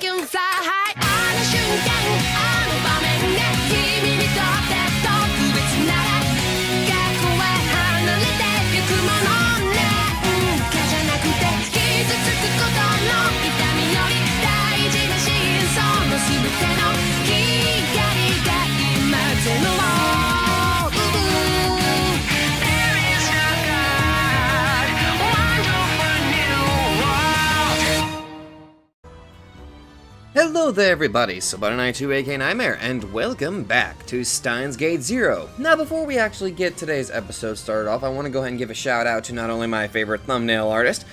can fly high あの瞬間あの場面で君にとって特別なら学校は離れてゆくものなんかじゃなくて傷つくことの痛みより大事な真相の全ての光が今ゼロをHello there everybody, Sobata92 aka Nightmare, and welcome back to Steins Gate 0. Now before we actually get today's episode started off, I want to go ahead and give a shout out to not only my favorite thumbnail artist,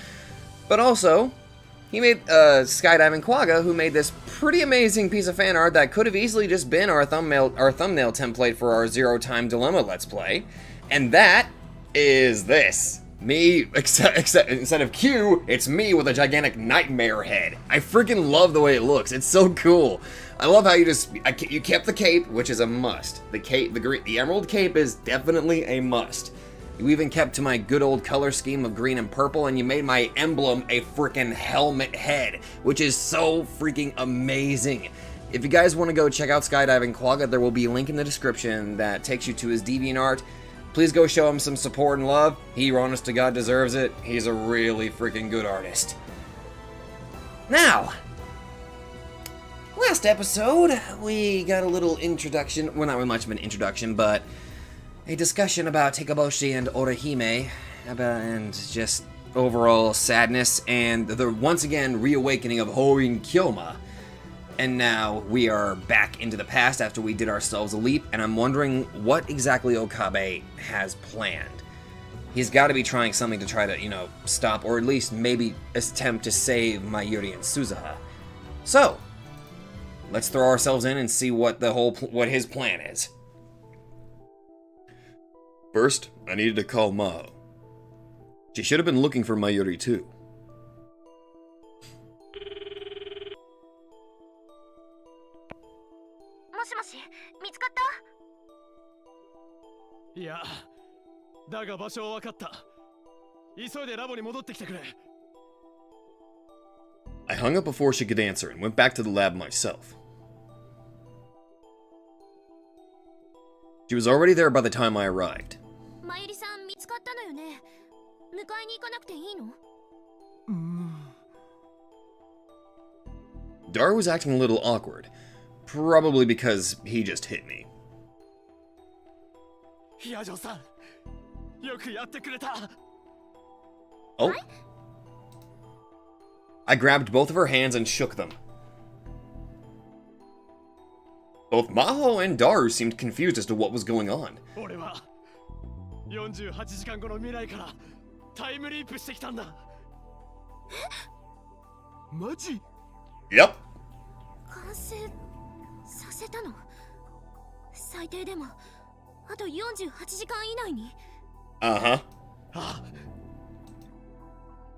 but also, he made SkydivingQuagga, who made this pretty amazing piece of fan art that could have easily just been our thumbnail template for our Zero Time Dilemma Let's Play, and that is this. Me, except instead of Q, it's me with a gigantic nightmare head. I freaking love the way it looks. It's so cool. I love how you kept the cape, which is a must. The emerald cape is definitely a must. You even kept to my good old color scheme of green and purple, and you made my emblem a freaking helmet head, which is so freaking amazing. If you guys want to go check out SkydivingQuagga, there will be a link in the description that takes you to his DeviantArt. Please go show him some support and love. He, honest to God, deserves it. He's a really freaking good artist. Now, last episode, we got a little introduction. Well, not much of an introduction, but a discussion about Tekaboshi and Orihime, and just overall sadness, and the once again reawakening of Horin Kyoma. And now we are back into the past after we did ourselves a leap, and I'm wondering what exactly Okabe has planned. He's got to be trying something to try to, stop, or at least maybe attempt to save Mayuri and Suzuha. So, let's throw ourselves in and see what his plan is. First, I needed to call Maho. She should have been looking for Mayuri too. もしもし、見つかった？いや、だが場所は分かった。急いでラボに戻ってきてくれ。I hung up before she could answer and went back to the lab myself. She was already there by the time I arrived. マユリさん見つかったのよね。迎えに行かなくていいのDar was acting a little awkward. Probably because he just hit me. ヒヤジョさん、よくやってくれた。Oh. I grabbed both of her hands and shook them. Both Maho and Daru seemed confused as to what was going on. 俺は48時間後の未来からタイムリープしてきたんだ。え？マジ？ Yep. 完成させたの？最低でもあと48時間以内に。Uh-huh.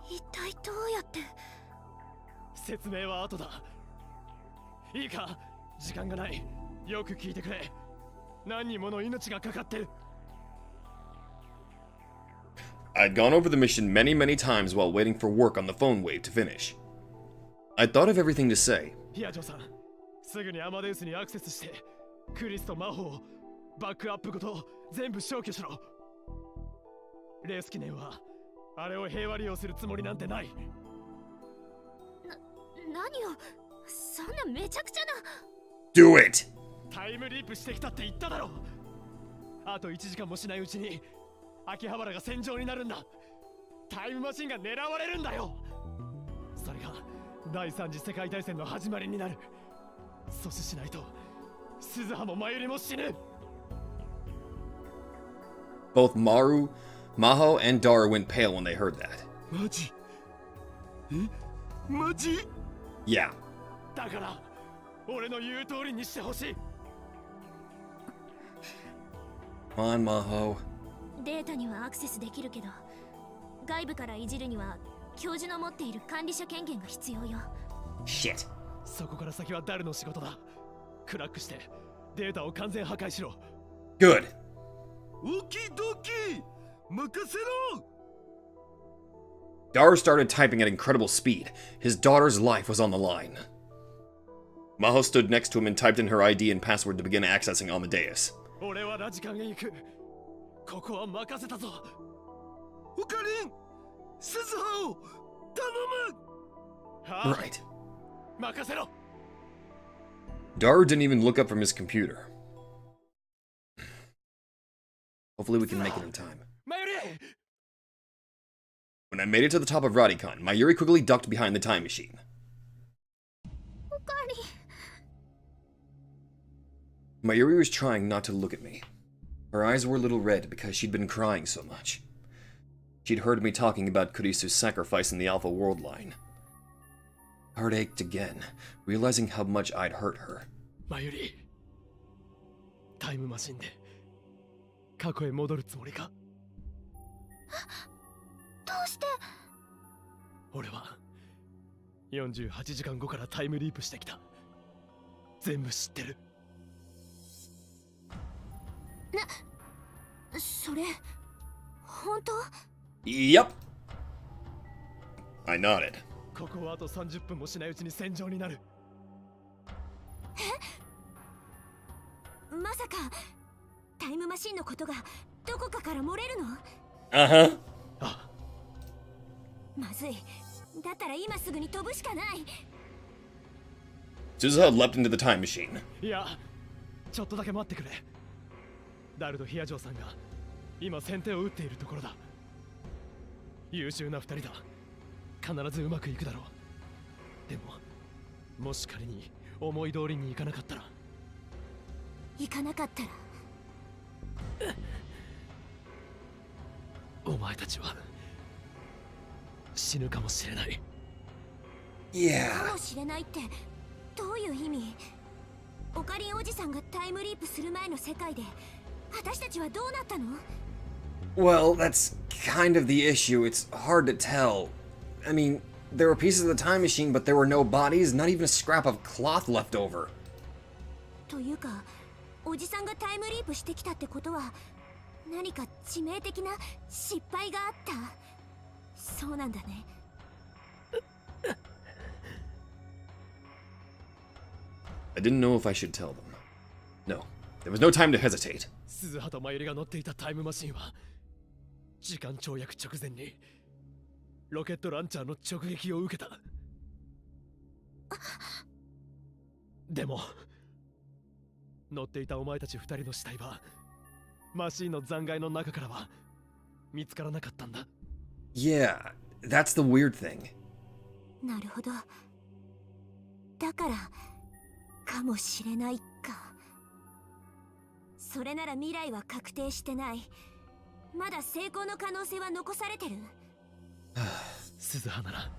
一体どうやって？説明は後だ。いいか、時間がない。よく聞いてくれ。何人もの命がかかってる。I'd gone over the mission many, many times while waiting for work on the phone wave to finish. I'd thought of everything to say. ヒヤジョさん、すぐにアマデウスにアクセスして、クリスと魔法、バックアップごと全部消去しろ。レース記念は、あれを平和利用するつもりなんてない。何を、そんなめちゃくちゃな。Do it! タイムリープしてきたって言っただろ。あと1時間もしないうちに、秋葉原が戦場になるんだ。タイムマシンが狙われるんだよ。それが第三次世界大戦の始まりになる。阻止しないと鈴葉もマユリも死ぬ。 Both Maho, and Daru went pale when they heard that. マジ？え？マジ？ Yeah. だから俺の言う通りにしてほしい。 Come on, Maho. データにはアクセスできるけど、外部からいじるには教授の持っている管理者権限が必要よ。 Shit. そこから先は誰の仕事だ。クラックしてデータを完全破壊しろ。 Good. オキドキ、任せろ。 Daru started typing at incredible speed. His daughter's life was on the line. Maho stood next to him and typed in her ID and password to begin accessing Amadeus. 俺はラジカンへ行く。ここは任せたぞ。オカリン、鈴葉を頼む。はあ、 Right. 任せろ。 Daru didn't even look up from his computer. Hopefully we can make it in time. マユリ。 When I made it to the top of Radicon, Mayuri quickly ducked behind the time machine. おかわり。 Mayuri was trying not to look at me. Her eyes were a little red because she'd been crying so much. She'd heard me talking about Kurisu's sacrifice in the Alpha World line. Heart ached again, realizing how much I'd hurt her. マユリ。タイムマシンで過去へ戻るつもりか。どうして？俺は48時間後からタイムリープしてきた。全部知ってる。それ本当？ Yep. I nodded. ここはあと30分もしないうちに戦場になる。まさかタイムマシンのことがどこかから漏れるの？ Uh-huh. あ、まずい。だったら今すぐに飛ぶしかない。 Suzuha leapt into the time machine. いや、ちょっとだけ待ってくれ。ダルド・ヒアジョーさんが今先手を打っているところだ。優秀な二人だ。必ずうまくいくだろう。でも、もし仮に思い通りにいかなかったら。行かなかったら。お前たちは死ぬかもしれない。か Yeah. もしれないってどういう意味？オカリンおじさんがタイムリープする前の世界で私たちはどうなったの？ Well, that's kind of the issue. It's hard to tell. I mean, there were pieces of the time machine, but there were no bodies, not even a scrap of cloth left over. というか、おじさんがタイムリープしてきたってことは何か致命的な失敗があった。そうなんだね。 I didn't know if I should tell them. No, there was no time to hesitate. 鈴葉とマユリが乗っていたタイムマシンは時間跳躍直前にロケットランチャーの直撃を受けた。でも乗っていたお前たち二人の死体はマシンの残骸の中からは見つからなかったんだ。 Yeah, that's the weird thing. なるほど。だからかもしれないか。それなら未来は確定してない。まだ成功の可能性は残されてる。鈴葉なら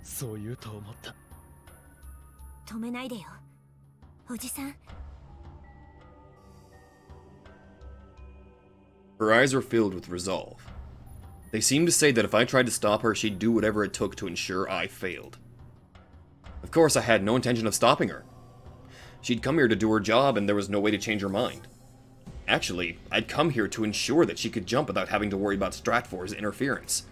そう言うと思った。止めないでよ、おじさん。 Her eyes were filled with resolve. They seemed to say that if I tried to stop her, she'd do whatever it took to ensure I failed. Of course, I had no intention of stopping her. She'd come here to do her job, and there was no way to change her mind. Actually, I'd come here to ensure that she could jump without having to worry about Stratfor's interference.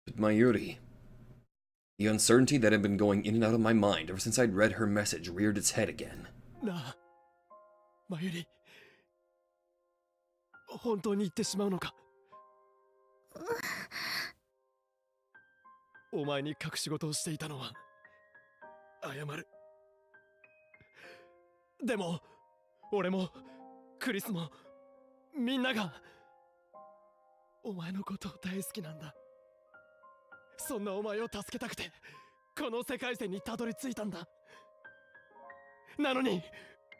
But Mayuri... The uncertainty that had been going in and out of my mind ever since I'd read her message reared its head again. なあ、マユリ、本当に言ってしまうのか？お前に隠し事をしていたのは謝る。でも俺もクリスもみんながお前のことを大好きなんだ。そんなお前を助けたくてこの世界線にたどり着いたんだ。なのに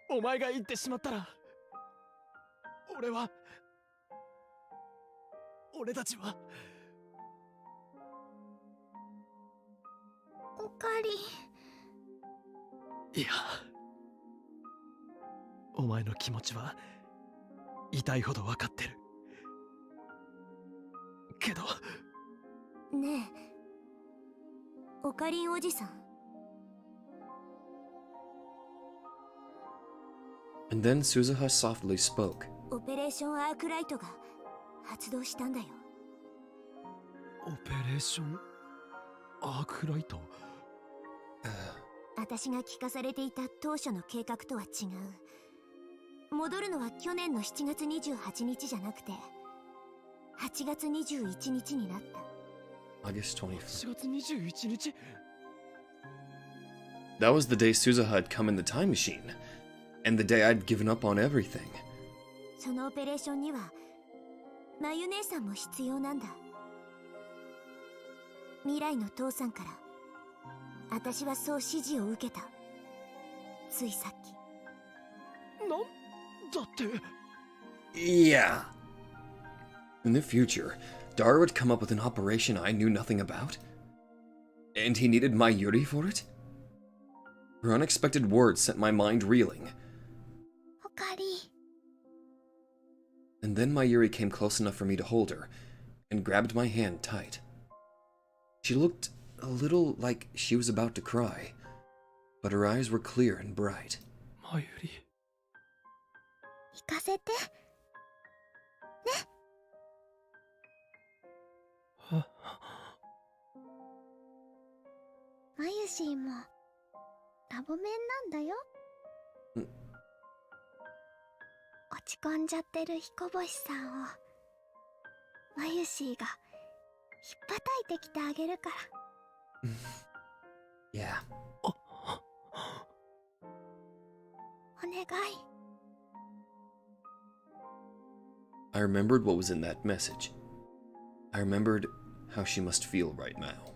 お前が言ってしまったら俺たちは。おかり。いや、お前の気持ちは痛いほど分かってるけど。ねえ、オカリンおじさん。 And then Suzuha softly spoke. オペレーションアークライトが発動したんだよ。オペレーションアークライト。私が聞かされていた当初の計画とは違う。戻るのは去年の7月28日じゃなくて8月21日になった。 August 21st. 4月21日 That was the day Suzuha had come in the time machine, and the day I'd given up on everything. そのオペレーションにはまゆ姉さんも必要なんだ。未来の父さんから私はそう指示を受けた。ついさっき。なんだって Yeah. In the future, Dara would come up with an operation I knew nothing about? And he needed my Yuri for it? Her unexpected words sent my mind reeling. おかり。 And then my Yuri came close enough for me to hold her, and grabbed my hand tight. She looked a little like she was about to cry, but her eyes were clear and bright. まゆり行かせて。まゆしーもラボメンなんだよ。落ち込んじゃってる彦星さんをまゆしーが引っ叩いてきてあげるから。Yeah. お願い。 I remembered what was in that message. I remembered how she must feel right now.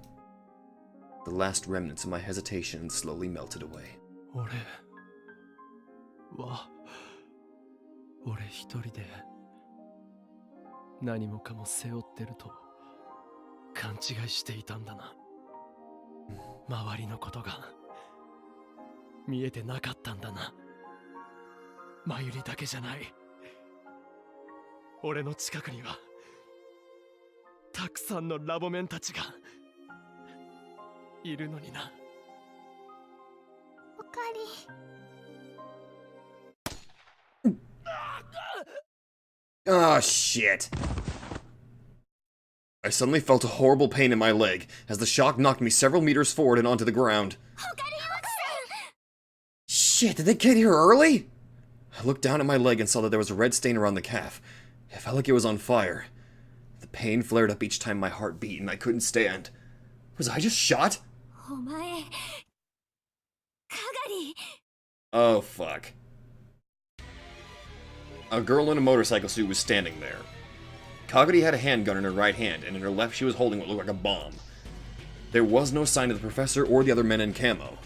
The last remnants of my hesitation slowly melted away. 俺一人で何もかも背負ってると勘違いしていたんだな。周りのことが見えてなかったんだな。まゆりだけじゃない。俺の近くにはたくさんのラボメンたちがいるのにな。おかり。 Ah, shit. I suddenly felt a horrible pain in my leg as the shock knocked me several meters forward and onto the ground. Shit, did they get here early? I looked down at my leg and saw that there was a red stain around the calf. It felt like it was on fire. The pain flared up each time my heart beat and I couldn't stand. Was I just shot? お前、かがり。 Oh, fuck. A girl in a motorcycle suit was standing there. Kagari had a handgun in her right hand, and in her left she was holding what looked like a bomb. There was no sign of the professor or the other men in camo.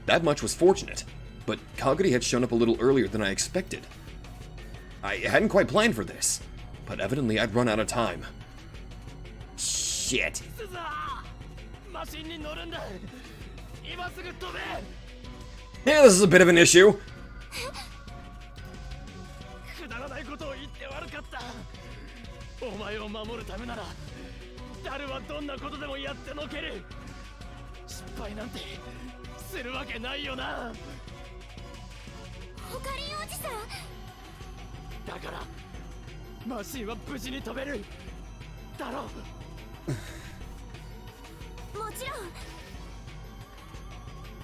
That much was fortunate, but Kagari had shown up a little earlier than I expected. I hadn't quite planned for this, but evidently I'd run out of time. Shit. Yeah, this is a bit of an issue. くだらないことを言って悪かった。お前を守るためなら誰はどんなことでもやってのける。失敗なんてするわけないよな。おかりんおじさん。だからマシンは無事に飛べるだろう。もちろん。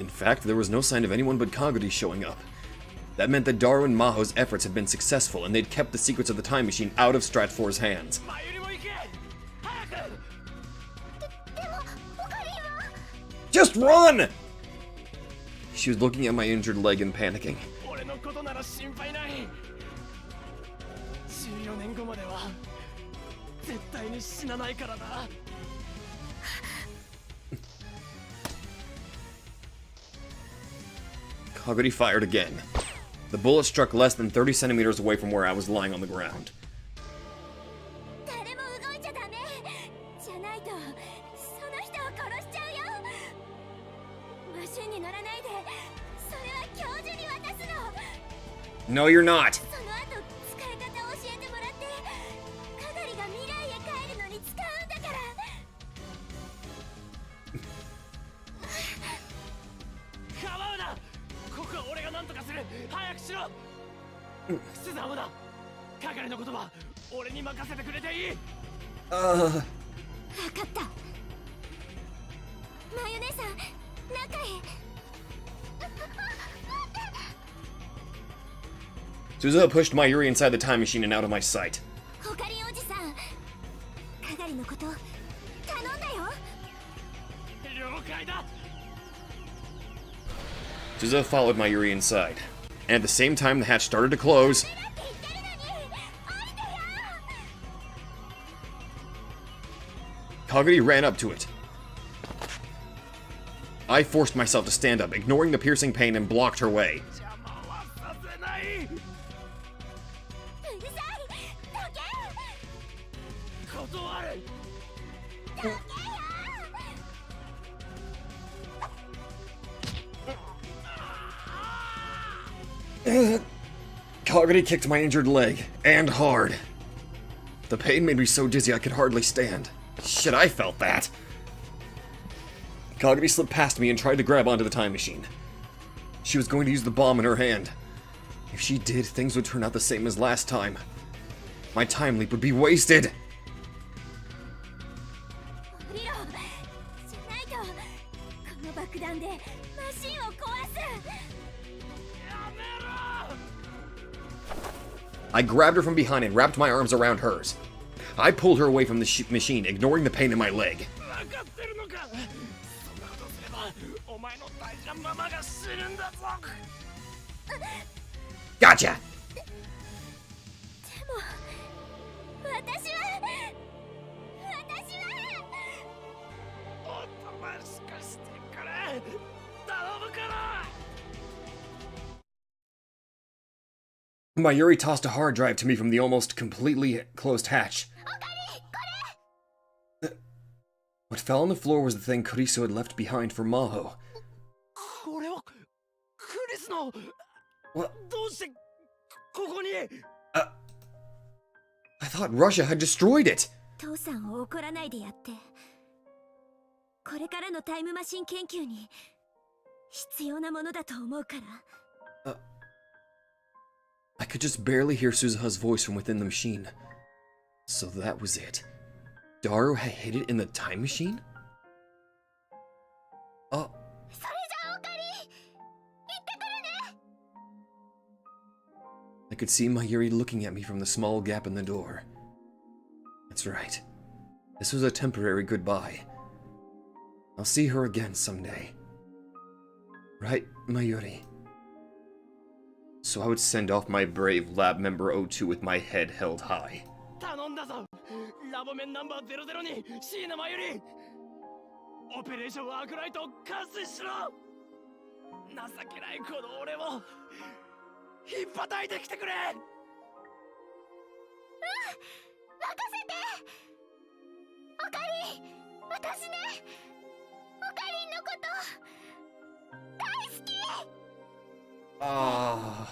In fact, there was no sign of anyone but Kagari showing up. That meant that Daru and Maho's efforts had been successful, and they'd kept the secrets of the time machine out of Stratfor's hands. マユリも行け。早く。でもおかりんは。 Just run! She was looking at my injured leg and panicking. 俺のことなら心配ない。14年後までは絶対に死なないからな。 Kagari fired again. The bullet struck less than 30 centimeters away from where I was lying on the ground. 誰も動いちゃダメ。じゃないとその人を殺しちゃうよ。マシンに乗らないで。それは教授に渡すの。 No, you're not! その後使い方を教えてもらって、かがりが未来へ帰るのに使うんだから。構うな。ここは俺が何とかする。早くしろ。スザムだ。係のことは俺に任せてくれていい。分かった。マヨネさん、中へ。Suzuha pushed Mayuri inside the time machine and out of my sight. ホカリンおじさんかがりのこと頼んだよ。了解だ。 Suzuha followed Mayuri inside, and at the same time the hatch started to close. だって言ってるのに降りてよ。 Kaguri ran up to it. I forced myself to stand up, ignoring the piercing pain, and blocked her way. 邪魔はさせない。うるさいどけ断る。どけよ。 Kaguri kicked my injured leg, and hard. The pain made me so dizzy I could hardly stand. Shit, I felt that. Kaguri slipped past me and tried to grab onto the time machine. She was going to use the bomb in her hand. If she did, things would turn out the same as last time. My time leap would be wasted. 降りろじゃないとこの爆弾でマシンを壊す。 I grabbed her from behind and wrapped my arms around hers. I pulled her away from the machine, ignoring the pain in my leg. 分かってるのか。そんなことすればお前の大事なママが死ぬんだぞ。 Gotcha! でも私はおとなしくしてくれ。頼むから。 Mayuri tossed a hard drive to me from the almost completely closed hatch. What fell on the floor was the thing Kuriso had left behind for Maho. これはクリスの。 What? どうしてここに。 I thought Russia had destroyed it! 父さんを怒らないでやって。これからのタイムマシン研究に必要なものだと思うから。 I could just barely hear Suzuha's voice from within the machine. So that was it. Daru had hid it in the time machine? Oh. それじゃあオカリ行ってくるね。 I could see Mayuri looking at me from the small gap in the door. That's right. This was a temporary goodbye. I'll see her again someday. Right, Mayuri? So I would send off my brave lab member O2 with my head held high. 頼んだぞ。ラボメンナンバー00に椎名真由里。オペレーションアークライトを完成しろ。情けないこの俺を引っ叩いてきてくれ。任せてオカリ私ねオカリンのこと大好き。 Ah.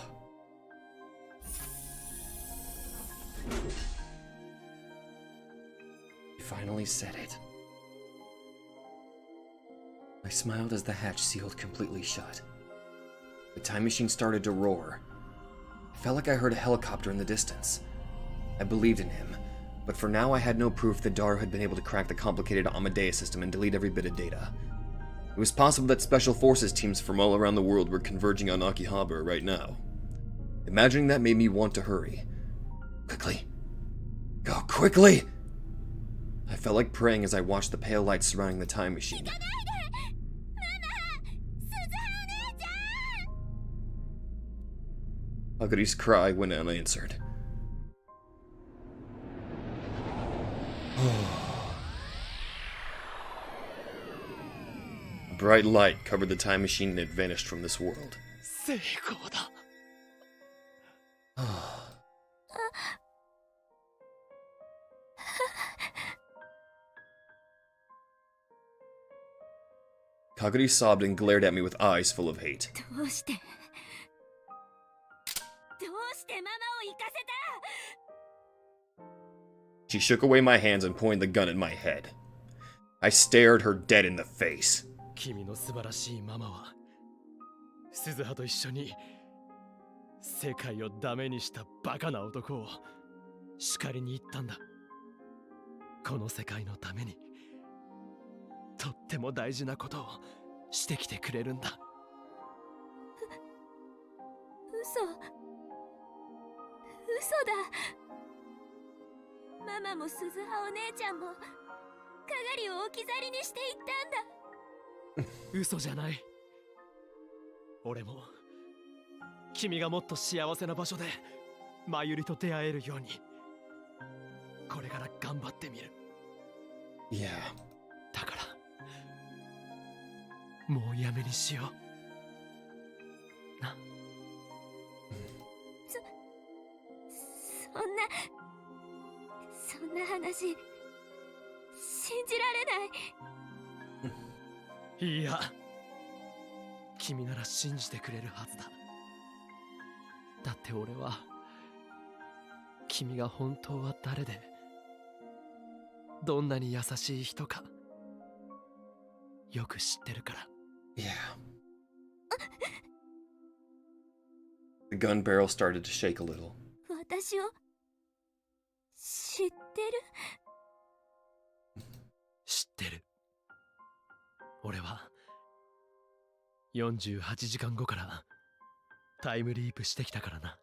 He finally said it. I smiled as the hatch sealed completely shut. The time machine started to roar. I felt like I heard a helicopter in the distance. I believed in him, but for now I had no proof that Daru had been able to crack the complicated Amadeus system and delete every bit of data. It was possible that special forces teams from all around the world were converging on Akihabara right now. Imagining that made me want to hurry. Quickly! Go quickly! I felt like praying as I watched the pale light surrounding the time machine. ママ鈴葉お姉ちゃん。 Aguri's cry went unanswered. A bright light covered the time machine and it vanished from this world. 成功だ。 Kaguri sobbed and glared at me with eyes full of hate. どうしてママを行かせた。 She shook away my hands and pointed the gun at my head. I stared her dead in the face. 君の素晴らしいママは鈴葉と一緒に世界をダメにしたバカな男を叱りに行ったんだ。この世界のためにとっても大事なことをしてきてくれるんだ。嘘だ。ママも鈴葉お姉ちゃんもかがりを置き去りにしていったんだ。嘘じゃない。俺も君がもっと幸せな場所でまゆりと出会えるようにこれから頑張ってみる。Yeah. だからもうやめにしような。そんな話信じられない。いや、君なら信じてくれるはずだ。だって俺は君が本当は誰でどんなに優しい人かよく知ってるから。Yeah. The gun barrel started to shake a little. 私を知ってる？知ってる。俺は48時間後からタイムリープしてきたからな。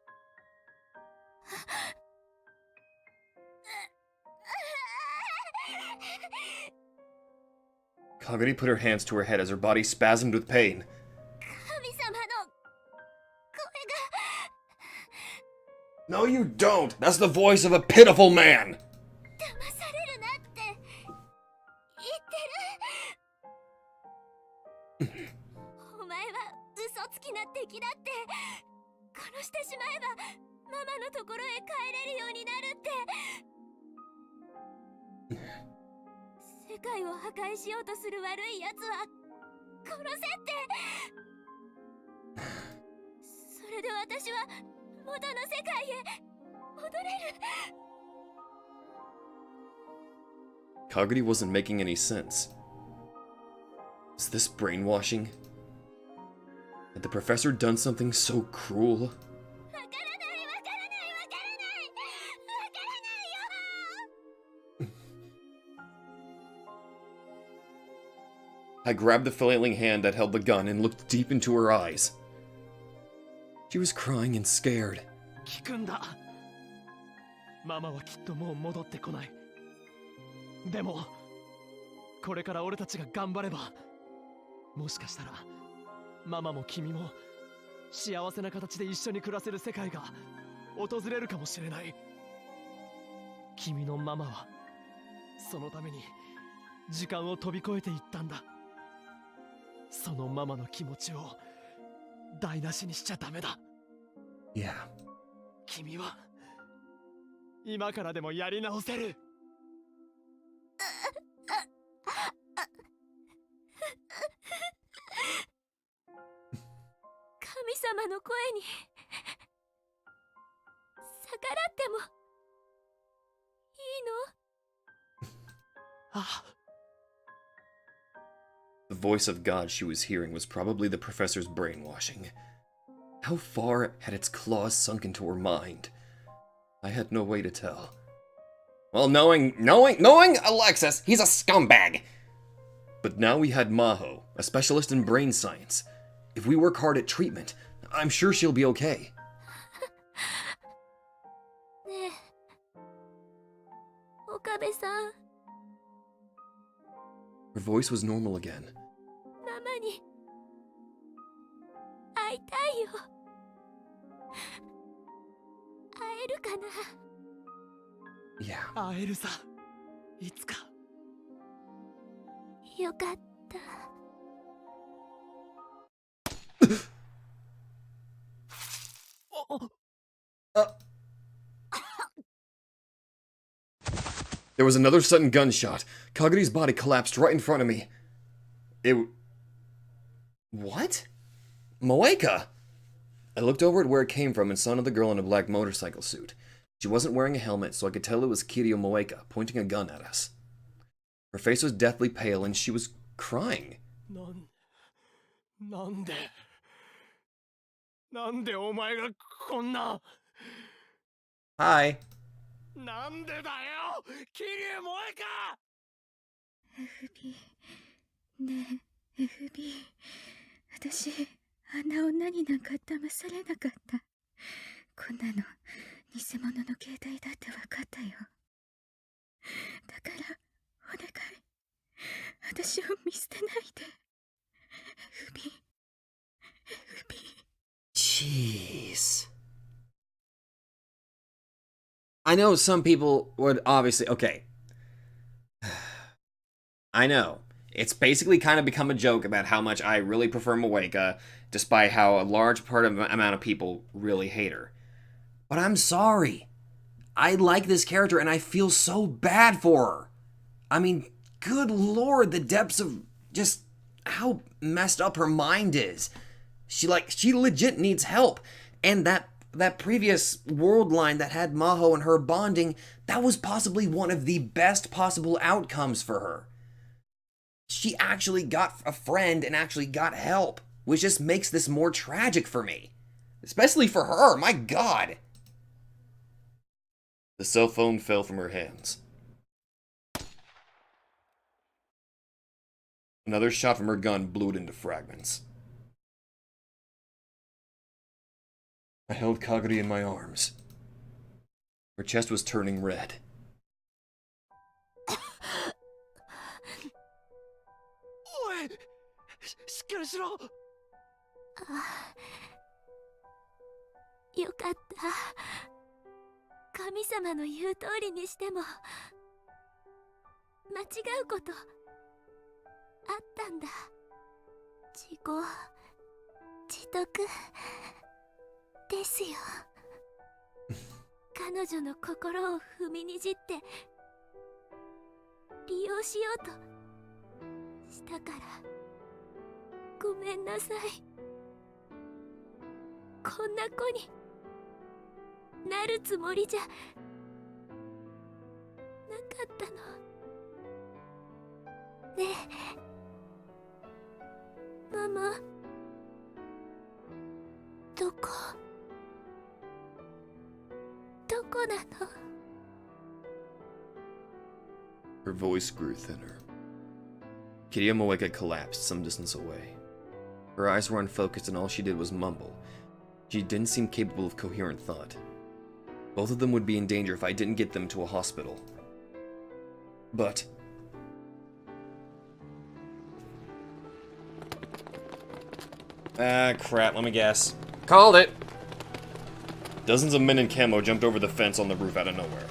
Kaguri put her hands to her head as her body spasmed with pain. 神様の声が。 No, you don't! That's the voice of a pitiful man! 騙されるなって言ってる。お前は嘘つきな敵だって。殺してしまえばママのところへ帰れるようになるって。世界を破壊しようとする悪い奴は殺せって。それで私は元の世界へ戻れる。 Kaguri wasn't making any sense. Is this brainwashing? Had the professor done something so cruel? わからないわからないわからないわからないよ。 I grabbed the flailing hand that held the gun and looked deep into her eyes. She was crying and scared. 聞くんだ。ママはきっともう戻ってこない。でもこれから俺たちが頑張ればもしかしたらママも君も幸せな形で一緒に暮らせる世界が訪れるかもしれない。君のママはそのために時間を飛び越えていったんだ。そのママの気持ちを台無しにしちゃダメだ。 Yeah. 君は今からでもやり直せる。神様の声に逆らってもいいの？あ、The voice of God she was hearing was probably the professor's brainwashing. How far had its claws sunk into her mind? I had no way to tell. Well, knowing Alexis, he's a scumbag! But now we had Maho, a specialist in brain science. If we work hard at treatment, I'm sure she'll be okay. ねえ、岡部さん。 Her voice was normal again. ママに会いたいよ。会えるかな？ Yeah. 会えるさ、いつか。よかった。 There was another sudden gunshot. Kaguri's body collapsed right in front of me. What? Moeka! I looked over at where it came from and saw another girl in a black motorcycle suit. She wasn't wearing a helmet, so I could tell it was Kiryu Moeka, pointing a gun at us. Her face was deathly pale and she was crying. なんでお前がこんな。 Hi. なんでだよ、桐生萌えか。 FB ねえ FB 私あんな女になんか騙されなかった。こんなの偽物の携帯だって分かったよ。だからお願い、私を見捨てないで。FB。 Jeez. I know some people would obviously... Okay. I know. It's basically kind of become a joke about how much I really prefer Mweka, despite how a large amount of people really hate her. But I'm sorry. I like this character and I feel so bad for her. I mean, good lord, the depths of just how messed up her mind is. She legit needs help. And that previous world line that had Maho and her bonding, that was possibly one of the best possible outcomes for her. She actually got a friend and actually got help, which just makes this more tragic for me. Especially for her, my god! The cell phone fell from her hands. Another shot from her gun blew it into fragments. I held Kagari in my arms. Her chest was turning red. Oi! しっかりしろ! よかった。神様の言う通りにしても間違うことあったんだ。自業自得ですよ。彼女の心を踏みにじって利用しようとしたからごめんなさい。こんな子になるつもりじゃなかったの。ねえママ、どこなの？ Her voice grew thinner. Kiria Mweka collapsed some distance away. Her eyes were unfocused and all she did was mumble. She didn't seem capable of coherent thought. Both of them would be in danger if I didn't get them to a hospital. But... crap, let me guess. Called it! Dozens of men in camo jumped over the fence on the roof out of nowhere.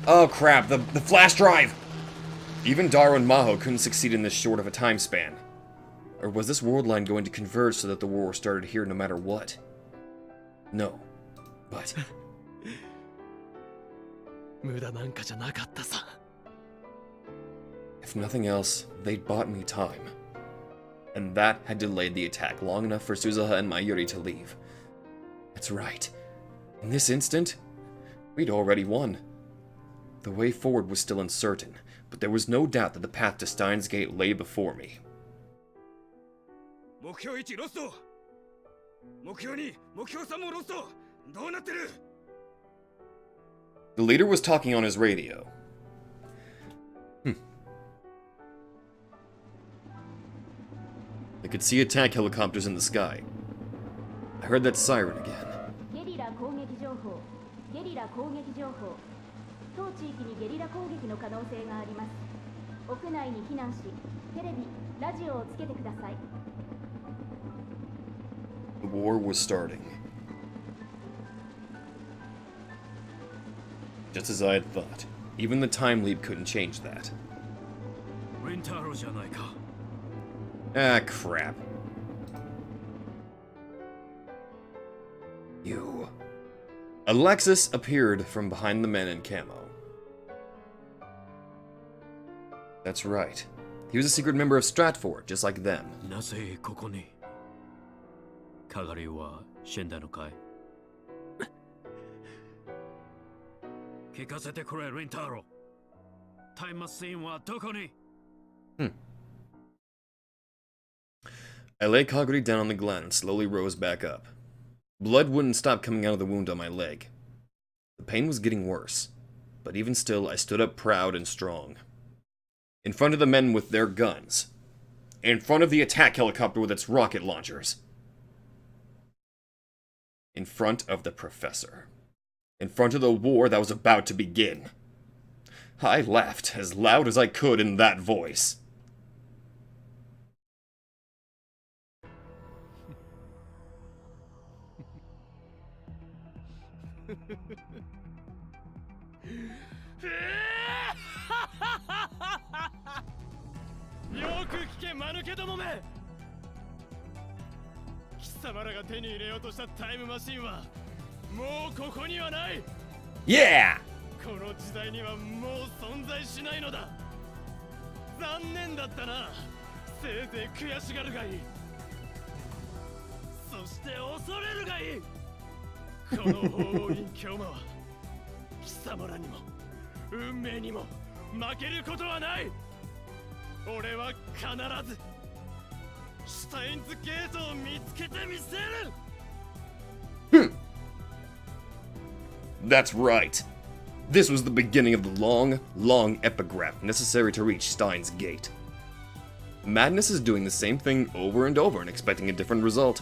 Oh crap, the flash drive! Even Daru and Maho couldn't succeed in this short of a time span. Or was this world line going to converge so that the war started here no matter what? No. But... 無駄なんかじゃなかったさ。 If nothing else, they'd bought me time. And that had delayed the attack long enough for Suzuha and Mayuri to leave. That's right. In this instant, we'd already won. The way forward was still uncertain, but there was no doubt that the path to Steins Gate lay before me. 目標1ロスト。目標2、目標3もロスト。どうなってる？ The leader was talking on his radio. I could see attack helicopters in the sky. I heard that siren again. ゲリラ攻撃情報。ゲリラ攻撃情報。当地域にゲリラ攻撃の可能性があります。屋内に避難し、テレビ、ラジオをつけてください。 The war was starting. Just as I had thought. Even the time leap couldn't change that. レンタロじゃないか。 Ah, crap. You. Alexis appeared from behind the men in camo. That's right. He was a secret member of Stratford, just like them. なぜここに？カガリは死んだのかい？聞かせてくれ、レンタロ。タイムマシーンはどこに？ I lay Kaguri down on the ground and slowly rose back up. Blood wouldn't stop coming out of the wound on my leg. The pain was getting worse, but even still I stood up proud and strong. In front of the men with their guns. In front of the attack helicopter with its rocket launchers. In front of the professor. in front of the war that was about to begin. I laughed as loud as I could in that voice. Yeah! この時代にはもう存在しないのだ。残念だったな。せいぜい悔しがるがいい。そして恐れるがいい。この法王院教魔は貴様らにも運命にも負けることはない。俺は必ずシュタインズゲートを見つけてみせる。That's right. This was the beginning of the long, long epigraph necessary to reach Steins Gate. Madness is doing the same thing over and over and expecting a different result.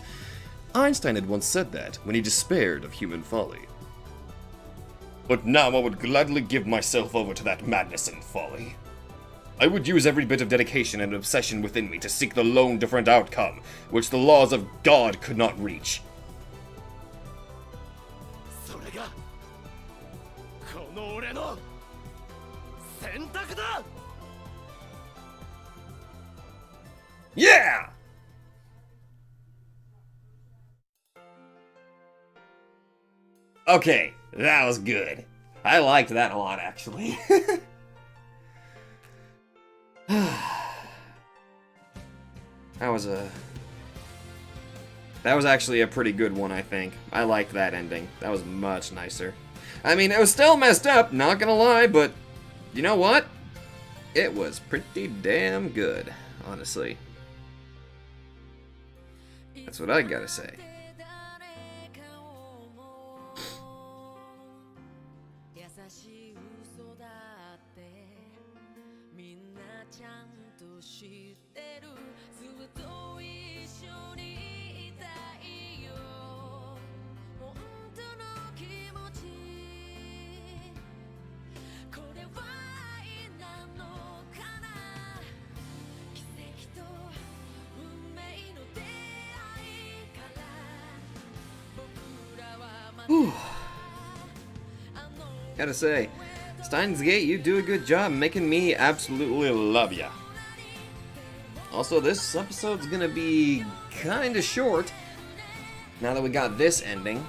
Einstein had once said that when he despaired of human folly. But now I would gladly give myself over to that madness and folly. I would use every bit of dedication and obsession within me to seek the lone different outcome, which the laws of God could not reach. それがこの俺の選択だ。Yeah! Okay, that was good. I liked that a lot, actually. That was actually a pretty good one, I think. I liked that ending. That was much nicer. I mean, it was still messed up, not gonna lie, but you know what? It was pretty damn good, honestly. That's what I gotta say. Whew. Gotta say, Steins Gate, you do a good job making me absolutely love ya. Also, this episode's gonna be kinda short, now that we got this ending,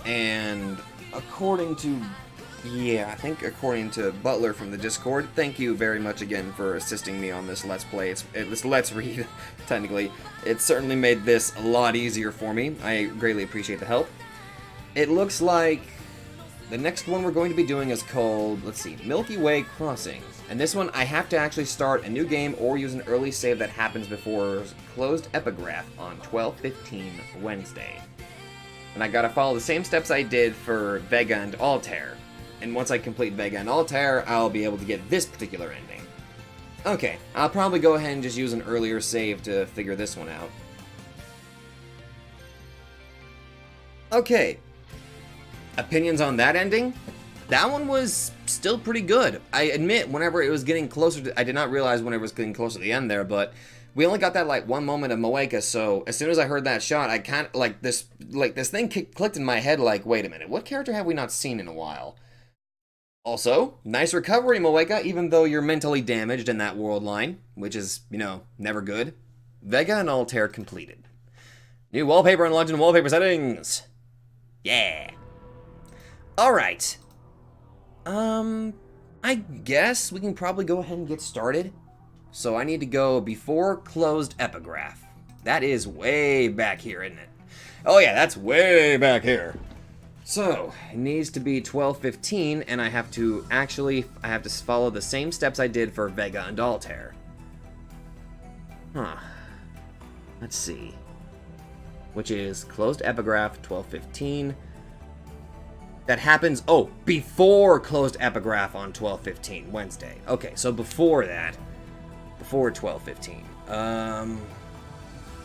and according to, I think according to Butler from the Discord, thank you very much again for assisting me on this Let's Play, this Let's Read, technically. It certainly made this a lot easier for me. I greatly appreciate the help. It looks like the next one we're going to be doing is called, let's see, Milky Way Crossing. And this one, I have to actually start a new game or use an early save that happens before closed epigraph on 12/15 Wednesday. And I gotta follow the same steps I did for Vega and Altair. And once I complete Vega and Altair, I'll be able to get this particular ending. Okay, I'll probably go ahead and just use an earlier save to figure this one out. Okay. Opinions on that ending? That one was still pretty good. I admit, whenever it was getting closer to, I did not realize when it was getting closer to the end there, but we only got that like one moment of Moeka, so as soon as I heard that shot, I kind of like this thing clicked in my head like, wait a minute, what character have we not seen in a while? Also, nice recovery, Moeka, even though you're mentally damaged in that world line, which is, you know, never good. Vega and Altair completed. New wallpaper and Legend wallpaper settings. Yeah. Alright. I guess we can probably go ahead and get started. So I need to go before closed epigraph. That is way back here, isn't it? Oh yeah, that's way back here. So, it needs to be 12:15, and I have to follow the same steps I did for Vega and Altair. Huh. Let's see. Which is closed epigraph 12:15. That happens, before closed epigraph on 12/15, Wednesday. Okay, so before that, before 12:15.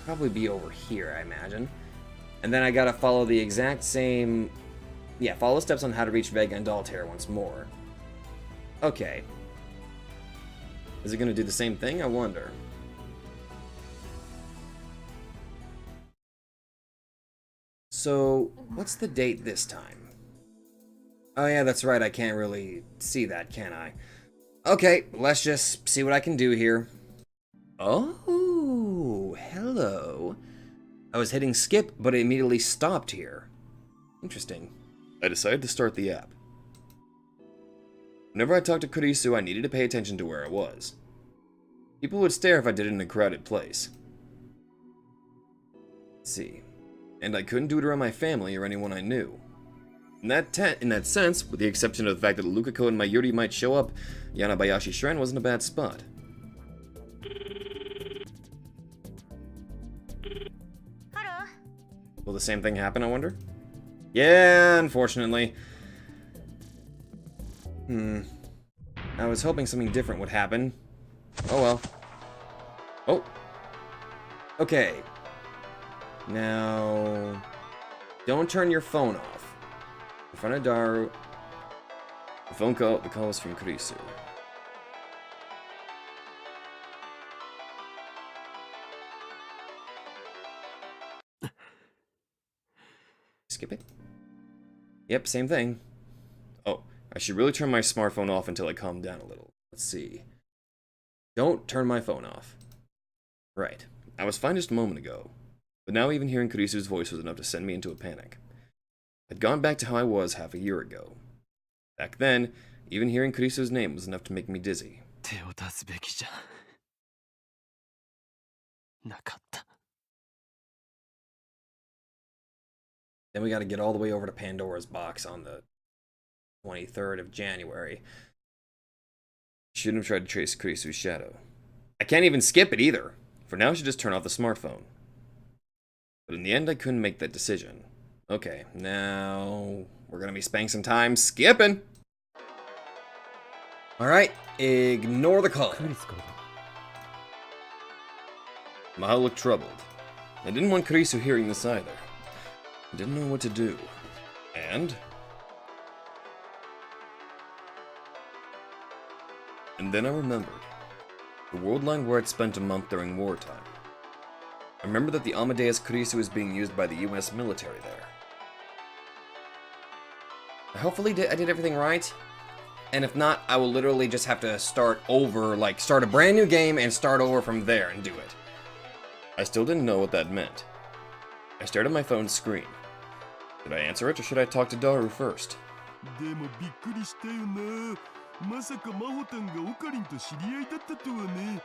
Probably be over here, I imagine. And then I gotta follow the exact same Yeah, follow steps on how to reach Vega and Altair once more. Okay. Is it going to do the same thing? I wonder. So, what's the date this time? Oh yeah, that's right, I can't really see that, can I? Okay, let's just see what I can do here. Oh, hello. I was hitting skip, but it immediately stopped here. Interesting. I decided to start the app. Whenever I talked to Kurisu, I needed to pay attention to where I was. People would stare if I did it in a crowded place. Let's see. And I couldn't do it around my family or anyone I knew. In that sense, with the exception of the fact that Lukako and Mayuri might show up, Yanabayashi Shrine wasn't a bad spot. Hello. Will the same thing happen, I wonder? Yeah, unfortunately. I was hoping something different would happen. Oh well. Oh. Okay. Now, don't turn your phone off. In front of Daru. The call is from Kurisu. Skip it? Yep, same thing. Oh, I should really turn my smartphone off until I calm down a little. Let's see. Don't turn my phone off. Right. I was fine just a moment ago. But now even hearing Kurisu's voice was enough to send me into a panic. I'd gone back to how I was half a year ago. Back then, even hearing Kurisu's name was enough to make me dizzy. 手を出すべきじゃなかった。 Then we gotta get all the way over to Pandora's box on the 23rd of January. Shouldn't have tried to trace Kurisu's shadow. I can't even skip it either. For now, I should just turn off the smartphone. But in the end, I couldn't make that decision. Okay, now we're gonna be spending some time skipping. Alright, ignore the call. Mahou looked troubled. I didn't want Kurisu hearing this either. I didn't know what to do. And then I remembered. The world line where I'd spent a month during wartime. I remember that the Amadeus Kurisu is being used by the US military there. Hopefully I did everything right. And if not, I will literally just have to start over, like start a brand new game and start over from there and do it. I still didn't know what that meant. I stared at my phone's screen. Should I answer it or should I talk to Daru first? でもびっくりしたよな。まさか真帆たんがオカリンと知り合いだったとはね。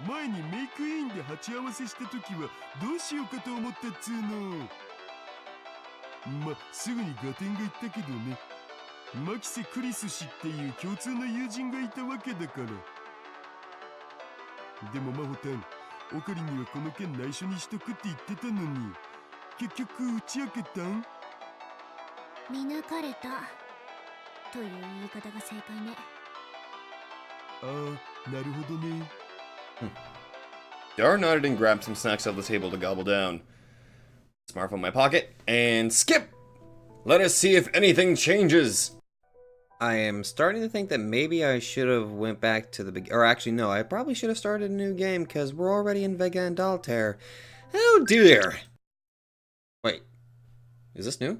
前にメイクインで鉢合わせした時はどうしようかと思ったっつうの。すぐに合点がいったけどね。マキセ・クリス氏っていう共通の友人がいたわけだから。でも真帆たん、オカリンにはこの件内緒にしとくって言ってたのに、結局打ち明けたん？見抜かれたという言い方が正解ね。ああ、なるほどね。Daru nodded and grabbed some snacks off the table to gobble down. Smartphone in my pocket, and skip! Let us see if anything changes! I am starting to think that maybe I should have went back to the beginning. Or actually, no, I probably should have started a new game, because we're already in Vega and Altair. Oh dear! Wait, is this new?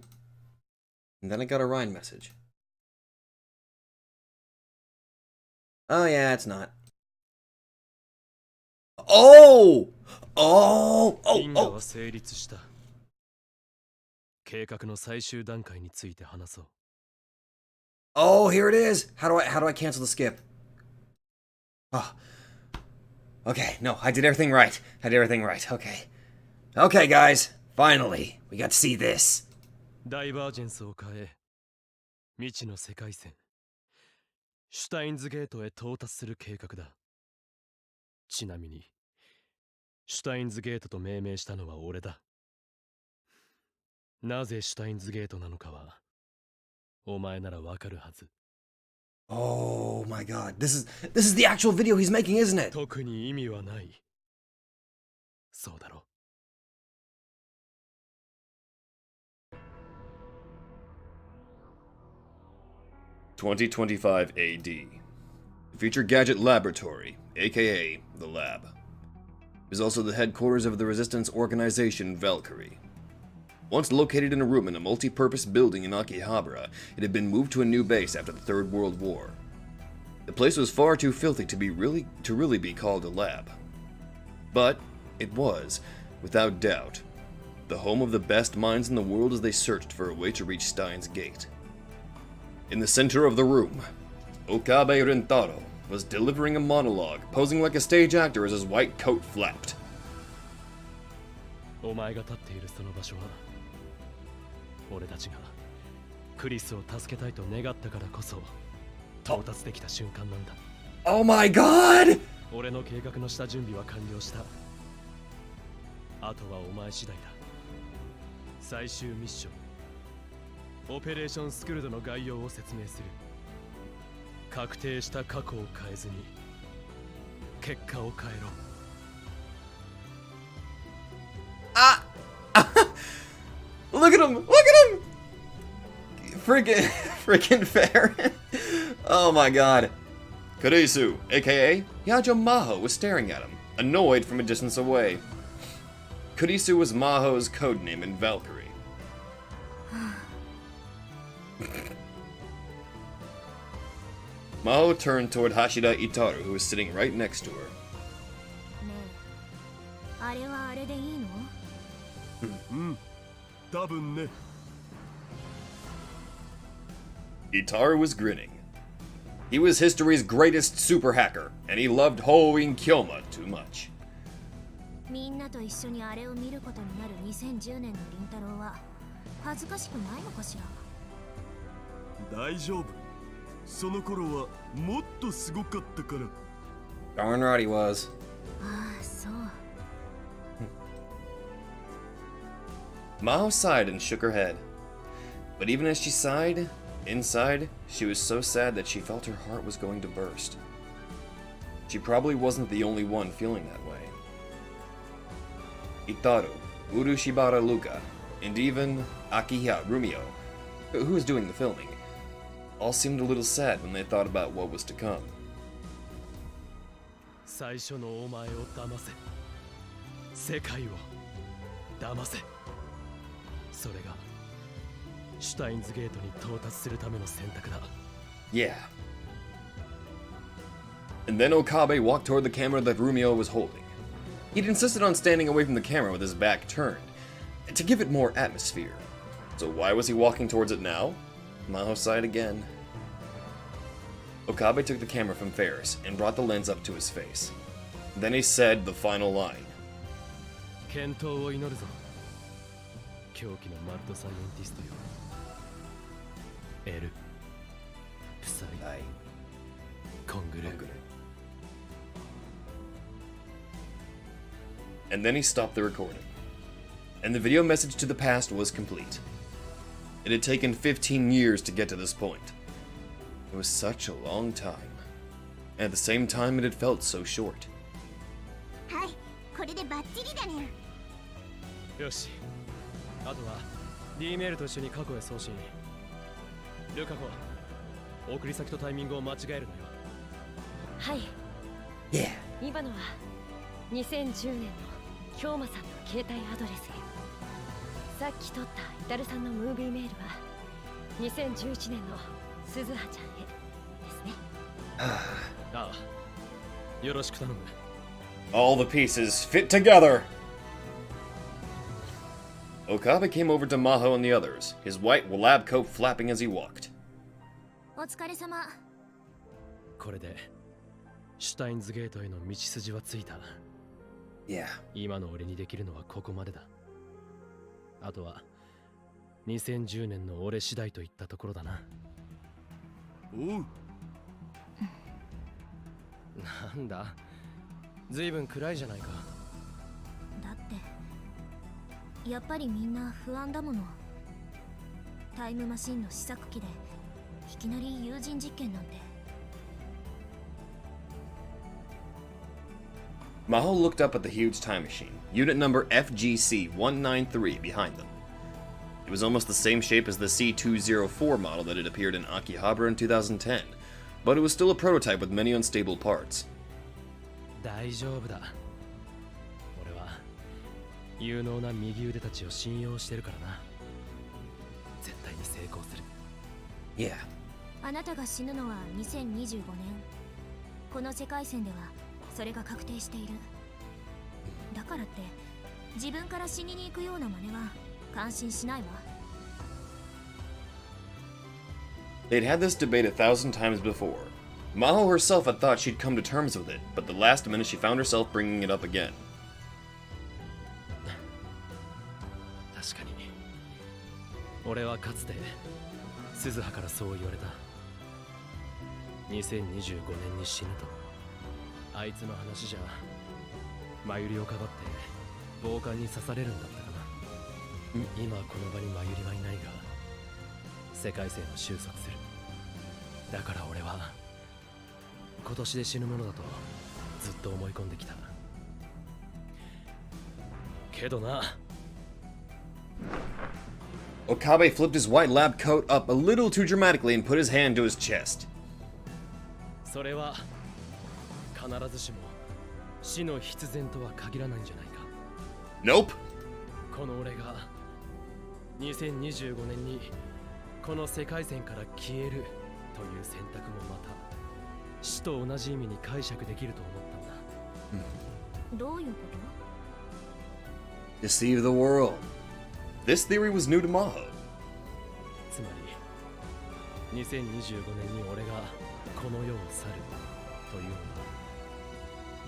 And then I got a Rhine message. Oh yeah, it's not. Oh! Oh! Oh! 因果 Oh! は成立した。計画の最終段階について話そう。 Oh, here it is! How do I cancel the skip? Oh. Okay, no, I did everything right. I did everything right. Okay. Okay, guys. Finally, we got to see this. ダイバージェンスを変え、未知の世界線、シュタインズゲートへ到達する計画だ。ちなみに、シュタインズゲートと命名したのは俺だ。なぜシュタインズゲートなのかは、お前ならわかるはず。Oh my god. This is the actual video he's making, isn't it? 特に意味はない。そうだろ。2025 AD. The Future Gadget Laboratory, aka the Lab, is also the headquarters of the resistance organization Valkyrie. Once located in a room in a multi-purpose building in Akihabara, it had been moved to a new base after the Third World War. The place was far too filthy to really be called a lab. But it was, without doubt, the home of the best minds in the world as they searched for a way to reach Steins Gate. In the center of the room, Okabe Rentaro was delivering a monologue, posing like a stage actor as his white coat flapped. お前が立っているその場所は俺たちがクリスを助けたいと願ったからこそ到達できた瞬間なんだ。 Oh my god! 俺の計画の下準備は完了した。あとはお前次第だ。最終ミッション、オペレーションスクルドの概要を説明する。確定した過去を変えずに結果を変えろ。 Look at him! Look at him! Freaking fair. Oh my god. Kurisu, aka Yajo Maho, was staring at him, annoyed from a distance away. Kurisu was Maho's codename in Valkyrie. Maho turned toward Hashida Itaru, who was sitting right next to her. あれはあれでいいの？多分ね。 Itaru was grinning. He was history's greatest super hacker, and he loved Hoin Kyoma too much. みんなと一緒にあれを見ることになる2010年の凛太郎は恥ずかしくないのかしら。大丈夫。その頃はもっとすごかったから。 Darn right he was. ああ、そう。 Maho sighed and shook her head. But even as she sighed, inside, she was so sad that she felt her heart was going to burst. She probably wasn't the only one feeling that way. Itaru, Urushibara Luka, and even Akiha Rumio, who was doing the filming, all seemed a little sad when they thought about what was to come. 最初のお前を騙せ。世界を騙せ。それがシュタインズゲートに到達するための選択だ。 Yeah. And then Okabe walked toward the camera that Rumio was holding. He'd insisted on standing away from the camera with his back turned, to give it more atmosphere. So why was he walking towards it now? Maho sighed again. Okabe took the camera from Ferris and brought the lens up to his face. Then he said the final line. 健闘を祈るぞ。狂気のマッドサイエンティストよ。エル、プサイ、コングル。 And then he stopped the recording. And the video message to the past was complete. It had taken 15 years to get to this point. It was such a long time. And at the same time, it had felt so short. はい、これでバッチリだね。よし。あとは D メールと一緒に過去へ送信。ルカ子、送り先とタイミングを間違えるなよ。はい。 Yeah. 今のは2010年の京馬さんの携帯アドレスへ。さっき撮ったイタルさんのムービーメールは2011年の鈴葉ちゃんへですね。ああ、よろしく頼む。 All the pieces fit together! Okabe came over to Maho and the others, his white lab coat flapping as he walked. お疲れ様。これでシュタインズゲートへの道筋はついた。 Yeah. 今の俺にできるのはここまでだ。あとは2010年の俺次第といったところだな。おう。なんだ、ずいぶん暗いじゃないか。だってやっぱりみんな不安だもの。タイムマシンの試作機でいきなり有人実験なんて。 Maho looked up at the huge time machine, unit number FGC-193 behind them. It was almost the same shape as the C204 model that had appeared in Akihabara in 2010, but it was still a prototype with many unstable parts. 大丈夫だ。俺は有能な右腕たちを信用してるからな。絶対に成功する。Yeah. あなたが死ぬのは2025年。この世界線ではそれが確定している。だからって自分から死にに行くような真似は感心しないわ。They'd had this debate 1,000 times before. Maho herself had thought she'd come to terms with it, but the last minute she found herself bringing it up again. 確かに俺はかつて鈴葉からそう言われた。2025年に死ぬとあいつの話じゃマユリをかばって暴漢に刺されるんだったかな。今この場にマユリはいないが世界線を収束する。だから俺は今年で死ぬものだとずっと思い込んできた。けどな。Okabe flipped his white lab coat up a little too dramatically and put his hand to his chest. それは必ずしも死の必然とは限らないんじゃないか。 Nope. この俺が2025年にこの世界線から消えるという選択もまた死と同じ意味に解釈できると思ったんだ。どういうこ Deceive the world. This theory was new to Maho. つまり2025年に俺がこの世を去るというのは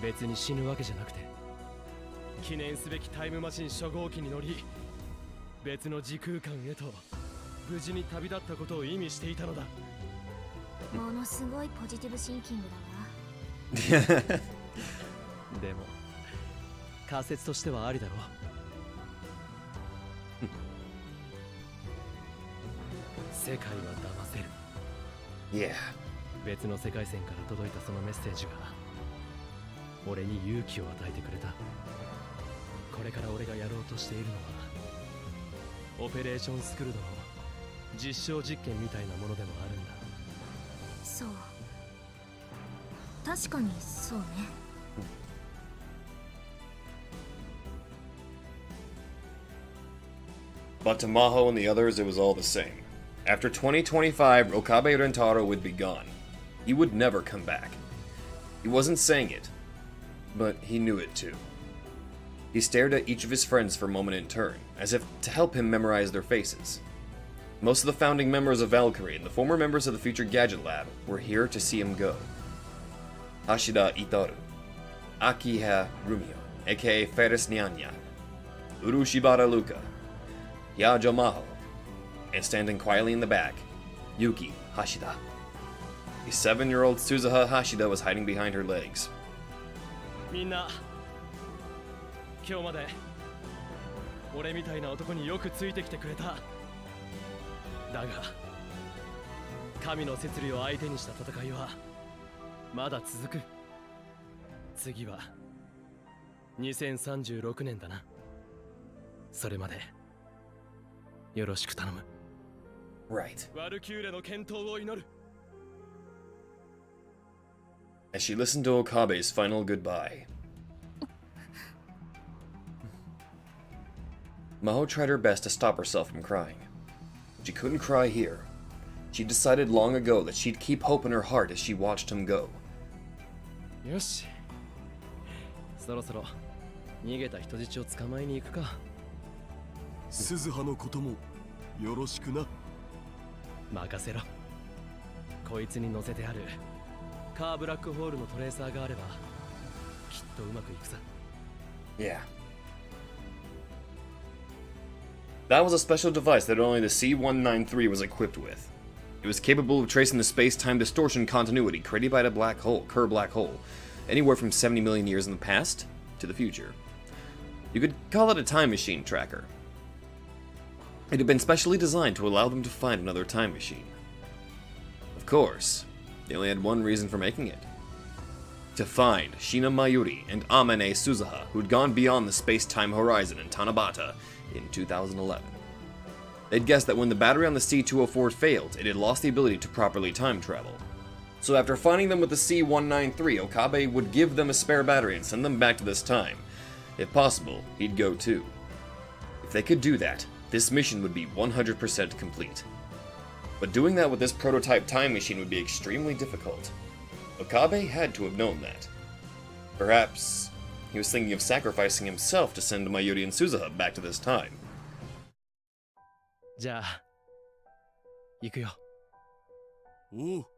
別に死ぬわけじゃなくて記念すべきタイムマシン初号機に乗り別の時空間へと無事に旅立ったことを意味していたのだ。と？ものすごいポジティブシンキングだわ。でも仮説としてはありだろう。世界は騙せる。 Yeah. 別の世界線から届いたそのメッセージが俺に勇気を与えてくれた。これから俺がやろうとしているのはオペレーションスクルドの実証実験みたいなものでもあるんだ。そう。確かにそうね。But to Maho and the others, it was all the same. After 2025, Okabe Rentaro would be gone. He would never come back. He wasn't saying it, but he knew it too. He stared at each of his friends for a moment in turn, as if to help him memorize their faces. Most of the founding members of Valkyrie and the former members of the Future Gadget Lab were here to see him go. Hashida Itaru, Akiha Rumio, aka Ferris Nyanya, Urushibara Luka, Yajo Maho, and standing quietly in the back, Yuki Hashida. The 7-year-old Suzuha Hashida was hiding behind her legs. みんな今日まで俺みたいな男によくついてきてくれた。だが神の摂理を相手にした戦いはまだ続く。次は2036年だな。それまでよろしく頼む。 Right. ワルキューレの健闘を祈る。 As she listened to Okabe's final goodbye, Maho tried her best to stop herself from crying. She couldn't cry here. She decided long ago that she'd keep hope in her heart as she watched him go. よし、そろそろ逃げた人質を捕まえに行くか。鈴葉のこともよろしくな。任せろ。こいつに乗せてあるカーブラックホールのトレーサーがあればきっとうまくいくさ。 Yeah. That was a special device that only the C-193 was equipped with. It was capable of tracing the space-time distortion continuity created by the Kerr black hole, anywhere from 70 million years in the past to the future. You could call it a time machine tracker. It had been specially designed to allow them to find another time machine. Of course, they only had one reason for making it. To find Shina Mayuri and Amane Suzuha, who'd gone beyond the space-time horizon in Tanabata in 2011. They'd guessed that when the battery on the C-204 failed, it had lost the ability to properly time travel. So after finding them with the C-193, Okabe would give them a spare battery and send them back to this time. If possible, he'd go too. If they could do that, this mission would be 100% complete. But doing that with this prototype time machine would be extremely difficult. Okabe had to have known that. Perhaps he was thinking of sacrificing himself to send Mayuri and Suzuha back to this time. じゃあ行くよ。おう。待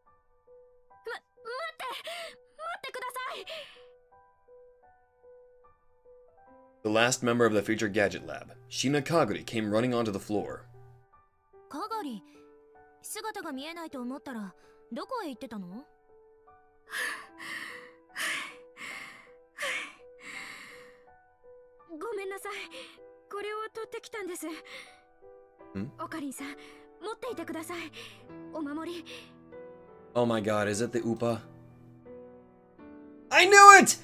ってください。 The last member of the Future Gadget Lab, Shina Kaguri, came running onto the floor. かがり、姿が見えないと思ったらどこへ行ってたの？ごめんなさい。これを取ってきたんです。オカリンさん、持っていてください。お守り。Oh my god, is it the Upa? I knew it!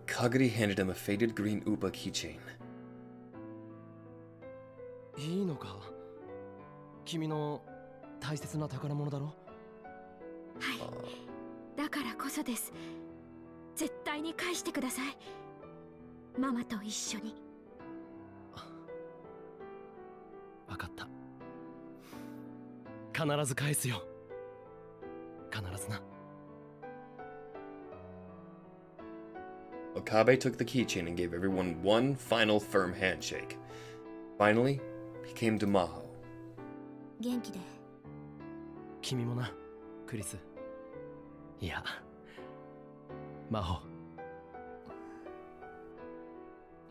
Kaguri handed him a faded green Upa keychain. いいのか？君の大切な宝物だろ？はい。だからこそです。絶対に返してください。ママと一緒に。わかった。必ず返すよ。必ずな。Okabe took the keychain and gave everyone one final firm handshake. Finally, he came to Maho. 元気で。君もな、クリス。いや、魔法。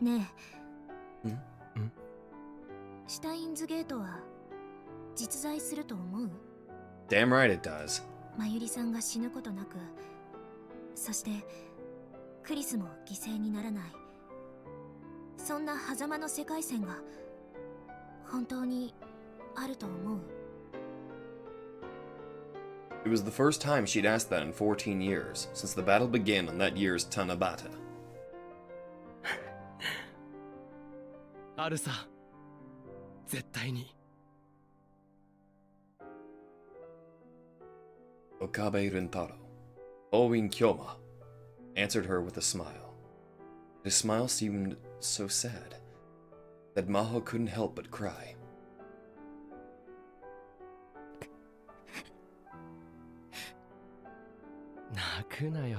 ねえ。ん？シュタインズゲートは実在すると思う？ Damn right it does. まゆりさんが死ぬことなく、そしてクリスも犠牲にならない。そんな狭間の世界線が本当にあると思う？ It was the first time she'd asked that in 14 years, since the battle began on that year's Tanabata. あるさ。絶対に。Okabe Rintaro, Oin Kyoma, answered her with a smile. His smile seemed so sad that Maho couldn't help but cry. 泣くなよ。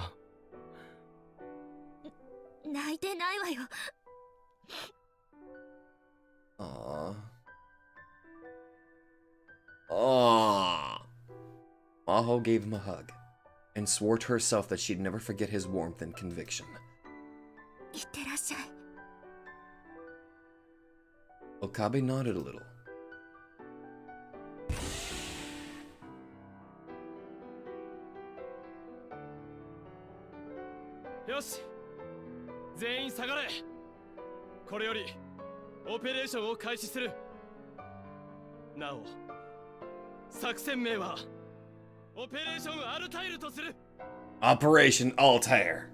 泣いてないわよ。Aww. Aww. Maho gave him a hug and swore to herself that she'd never forget his warmth and conviction. いってらっしゃい。 Okabe nodded a little. よし、全員下がれ。これよりオペレーションを開始する。なお、作戦名はオペレーションアルタイルとする。 Operation Altair.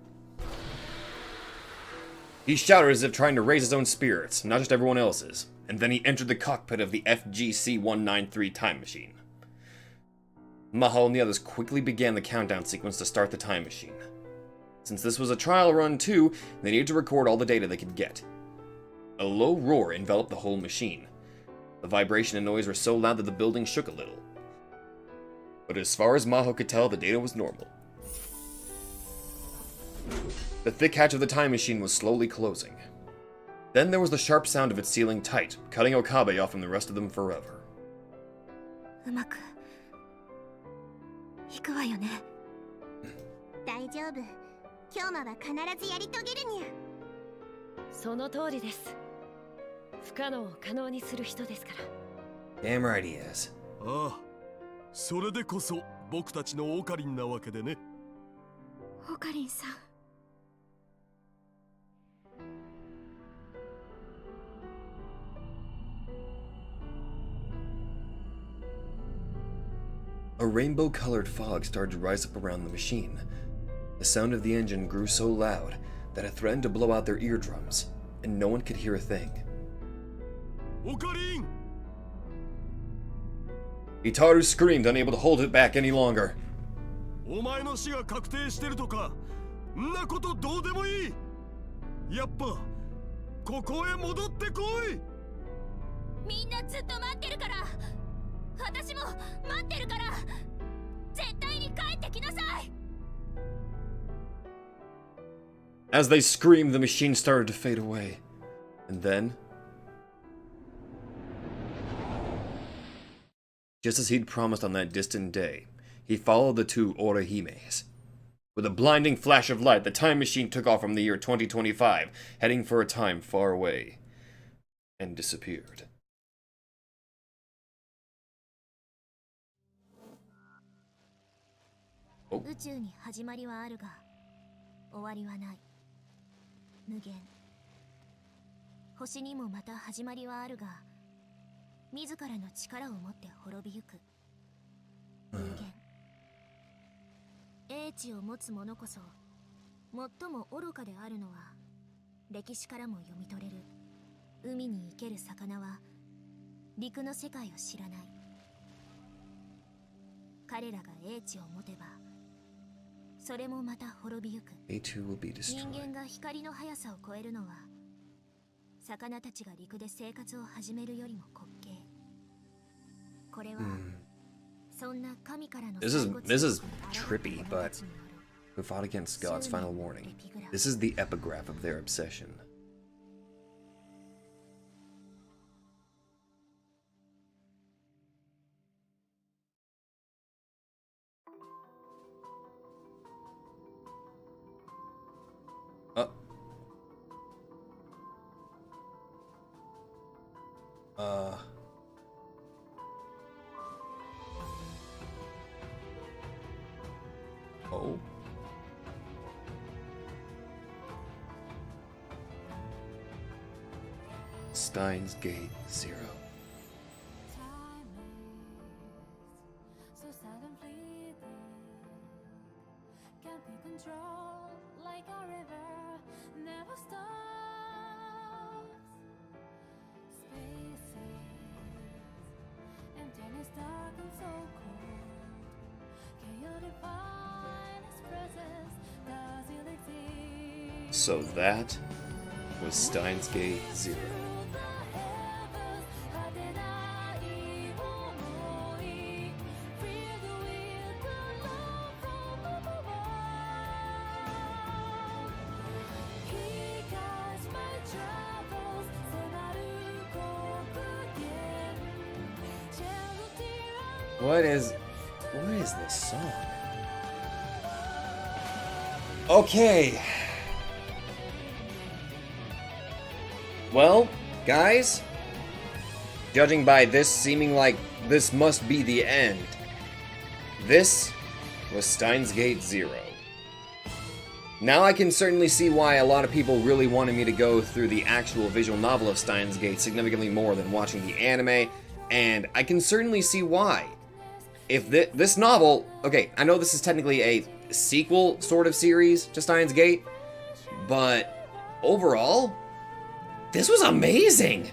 He shouted as if trying to raise his own spirits, not just everyone else's, and then he entered the cockpit of the FGC-193 time machine. Maho and the others quickly began the countdown sequence to start the time machine. Since this was a trial run too, they needed to record all the data they could get. A low roar enveloped the whole machine. The vibration and noise were so loud that the building shook a little. But as far as Maho could tell, the data was normal. The thick hatch of the time machine was slowly closing. Then there was the sharp sound of it sealing tight, cutting Okabe off from the rest of them forever. うまくいくわよね。大丈夫。今日は必ずやり遂げるにゃ。その通りです。不可能を可能にする人ですから。 Damn right he is. ああ、それでこそ僕たちのオカリンなわけでね。オカリンさん。A rainbow-colored fog started to rise up around the machine. The sound of the engine grew so loud that it threatened to blow out their eardrums, and no one could hear a thing. オカリン、Itaru screamed, unable to hold it back any longer. お前の死が確定してるとかんなことどうでもいい。やっぱここへ戻ってこい。みんなずっと待ってるから。私も待ってるから。絶対に帰ってきなさい。 As they screamed, the machine started to fade away. And then, just as he'd promised on that distant day, he followed the two Orahimes. With a blinding flash of light, the time machine took off from the year 2025, heading for a time far away, and disappeared. Oh. 宇宙に始まりはあるが終わりはない。無限。星にもまた始まりはあるが自らの力を持って滅びゆく。無限。英知を持つ者こそ最も愚かであるのは歴史からも読み取れる。海に生ける魚は陸の世界を知らない。彼らが英知を持てばそれもまた滅びゆく。A2 will be 人 destroyed. 間が光の速さを超えるのは魚たちが陸で生活を始めるよりも滑稽。これは、そんな神からの This is trippy, but who fought against God's final warning. This is the epigraph of their obsession. Oh. Steins Gate 0. So sad and fleeting, can't be controlled like a river, never stops. Spaces, emptiness dark and so cold. Can you define its presence? Does it exist? So that was Steins Gate 0. What is this song? Okay. Well, guys, judging by this seeming like this must be the end, this was Steins Gate 0. Now I can certainly see why a lot of people really wanted me to go through the actual visual novel of Steins Gate significantly more than watching the anime, and I can certainly see why. If this novel, okay, I know this is technically a sequel sort of series to Steins Gate, but overall, this was amazing!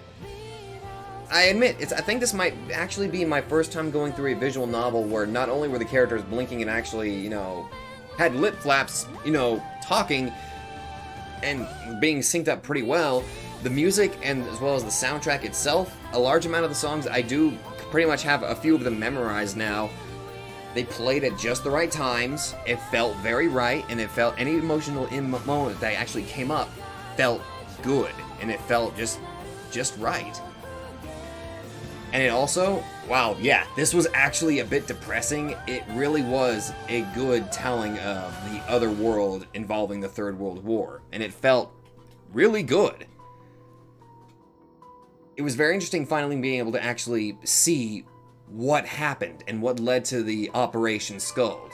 I admit, I think this might actually be my first time going through a visual novel where not only were the characters blinking and actually, you know, had lip flaps, you know, talking and being synced up pretty well, the music and as well as the soundtrack itself, a large amount of the songs I do pretty much have a few of them memorized now. They played at just the right times, it felt very right, and it felt any emotional moment that actually came up felt good, and it felt just right. And it also, wow, yeah, this was actually a bit depressing. It really was a good telling of the other world involving the Third World War, and it felt really good. It was very interesting finally being able to actually see what happened and what led to the Operation Skuld.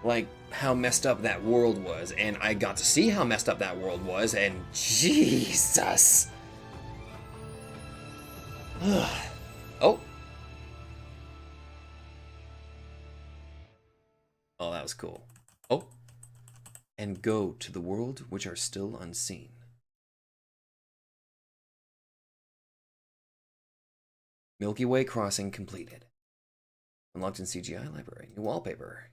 Like, how messed up that world was, and I got to see how messed up that world was, and Jesus! Oh. Oh, that was cool. Oh. And go to the world which are still unseen. Milky Way Crossing completed. Unlocked in CGI library. New wallpaper.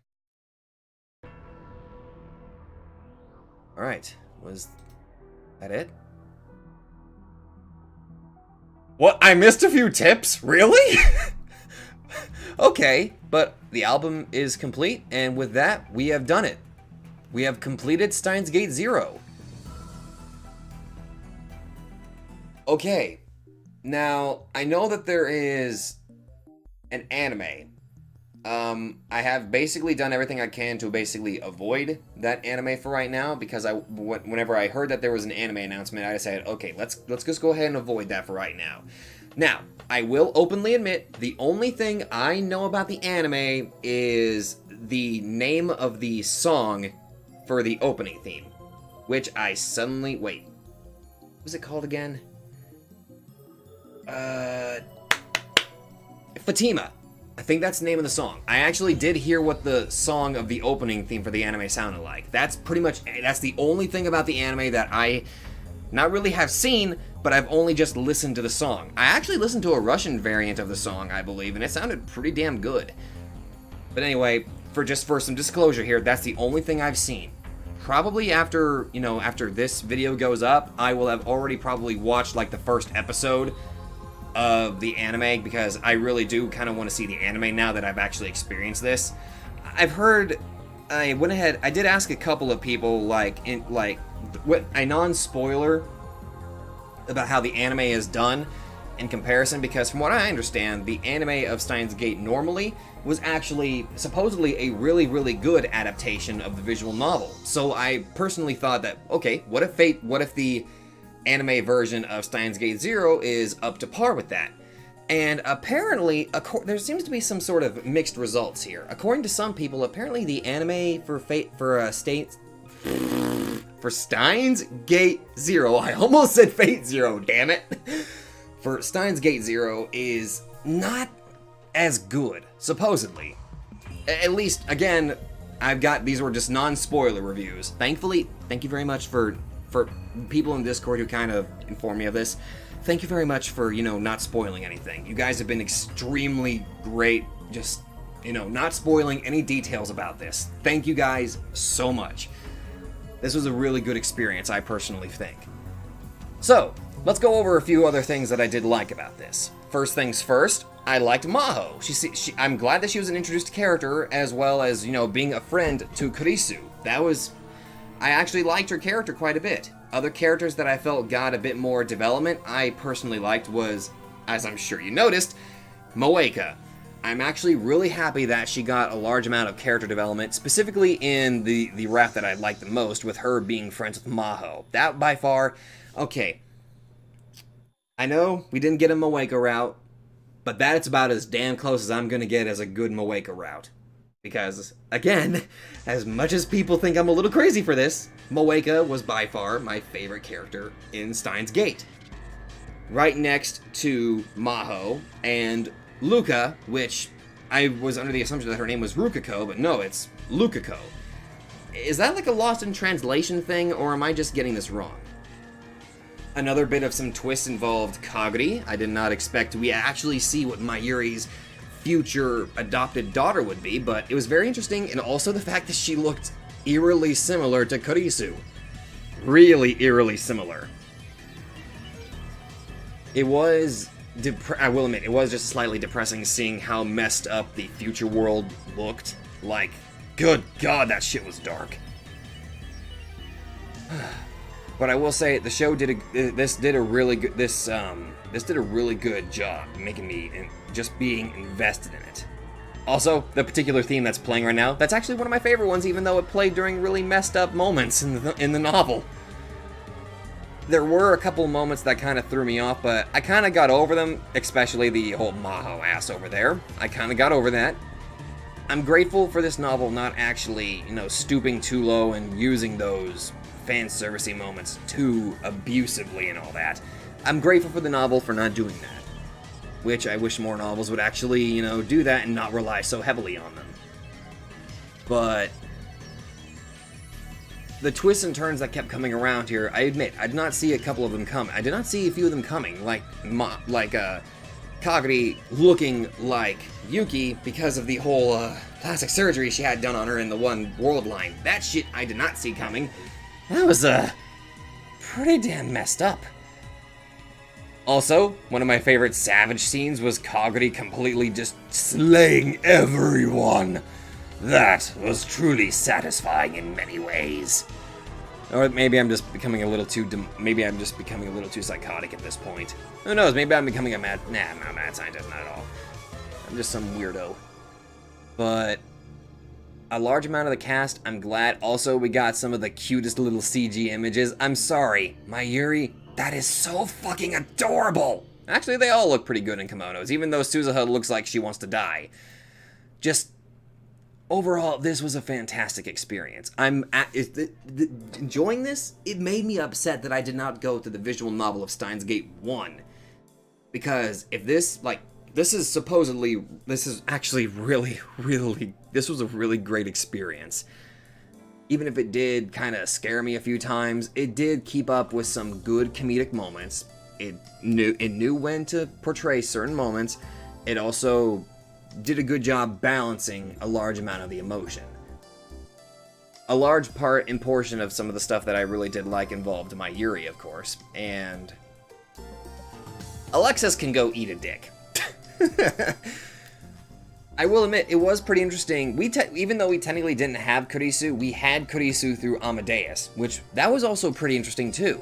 Alright, was that it? What? I missed a few tips? Really? Okay, but the album is complete, and with that, we have done it. We have completed Steins Gate 0. Okay, now, I know that there is an anime. I have basically done everything I can to basically avoid that anime for right now, because whenever I heard that there was an anime announcement, I decided, okay, let's just go ahead and avoid that for right now. Now, I will openly admit, the only thing I know about the anime is the name of the song for the opening theme, which I suddenly, wait, what was it called again? Fatima. I think that's the name of the song. I actually did hear what the song of the opening theme for the anime sounded like. That's pretty much, that's the only thing about the anime that I not really have seen, but I've only just listened to the song. I actually listened to a Russian variant of the song, I believe, and it sounded pretty damn good. But anyway, for some disclosure here, that's the only thing I've seen. Probably after, after this video goes up, I will have already probably watched like the first episode of the anime, because I really do kind of want to see the anime now that I've actually experienced this. I've heard, I went ahead, I did ask a couple of people what a non-spoiler about how the anime is done in comparison, because from what I understand, the anime of Steins Gate normally was actually supposedly a really, really good adaptation of the visual novel. So I personally thought that, okay, what if the anime version of Steins Gate 0 is up to par with that? And apparently, there seems to be some sort of mixed results here. According to some people, apparently the anime for Steins Gate 0, I almost said Fate 0, damn it, for Steins Gate 0 is not as good, supposedly. At least, again, these were just non-spoiler reviews. Thankfully, thank you very much for people in Discord who kind of informed me of this. Thank you very much for, not spoiling anything. You guys have been extremely great, just, not spoiling any details about this. Thank you guys so much. This was a really good experience, I personally think. So, let's go over a few other things that I did like about this. First things first, I liked Maho. I'm glad that she was an introduced character, as well as, being a friend to Kurisu. I actually liked her character quite a bit. Other characters that I felt got a bit more development I personally liked was, as I'm sure you noticed, Moeka. I'm actually really happy that she got a large amount of character development, specifically in the route that I liked the most, with her being friends with Maho. That by far, okay. I know we didn't get a Moeka route, but that's about as damn close as I'm gonna get as a good Moeka route. Because, again, as much as people think I'm a little crazy for this, Moeka was by far my favorite character in Steins Gate. Right next to Maho and Luca, which I was under the assumption that her name was Rukako, but no, it's Lukako. Is that like a lost in translation thing, or am I just getting this wrong? Another bit of some twists involved Kagri. I did not expect we actually see what Mayuri's future adopted daughter would be, but it was very interesting, and also the fact that she looked eerily similar to Kurisu. Really eerily similar. It was, I will admit, it was just slightly depressing seeing how messed up the future world looked. Like, good God, that shit was dark. But I will say, the show did a really good job making me just being invested in it. Also, the particular theme that's playing right now, that's actually one of my favorite ones, even though it played during really messed up moments in the novel. There were a couple moments that kind of threw me off, but I kind of got over them, especially the whole Maho ass over there. I kind of got over that. I'm grateful for this novel not actually, stooping too low and using those fan servicey moments too abusively and all that. I'm grateful for the novel for not doing that. Which I wish more novels would actually, do that and not rely so heavily on them. But the twists and turns that kept coming around here, I admit, I did not see a couple of them coming. I did not see a few of them coming, like Kaguri looking like Yuki because of the whole plastic surgery she had done on her in the One World line. That shit I did not see coming. That was pretty damn messed up. Also, one of my favorite Savage scenes was Kaguri completely just slaying everyone. That was truly satisfying in many ways. Or maybe I'm just becoming a little too psychotic at this point. Who knows? Maybe I'm becoming a mad scientist. Not at all. I'm just some weirdo. But a large amount of the cast, I'm glad. Also, we got some of the cutest little CG images. I'm sorry, my Yuri, that is so fucking adorable. Actually, they all look pretty good in kimonos, even though Suzuha looks like she wants to die. Just overall, this was a fantastic experience. Enjoying this. It made me upset that I did not go to the visual novel of Steins Gate 1. Because if this was a really great experience. Even if it did kind of scare me a few times, it did keep up with some good comedic moments. It knew when to portray certain moments. It also did a good job balancing a large amount of the emotion. A large part and portion of some of the stuff that I really did like involved my Yuri, of course, and Alexis can go eat a dick. I will admit, it was pretty interesting. Even though we technically didn't have Kurisu, we had Kurisu through Amadeus, which that was also pretty interesting too.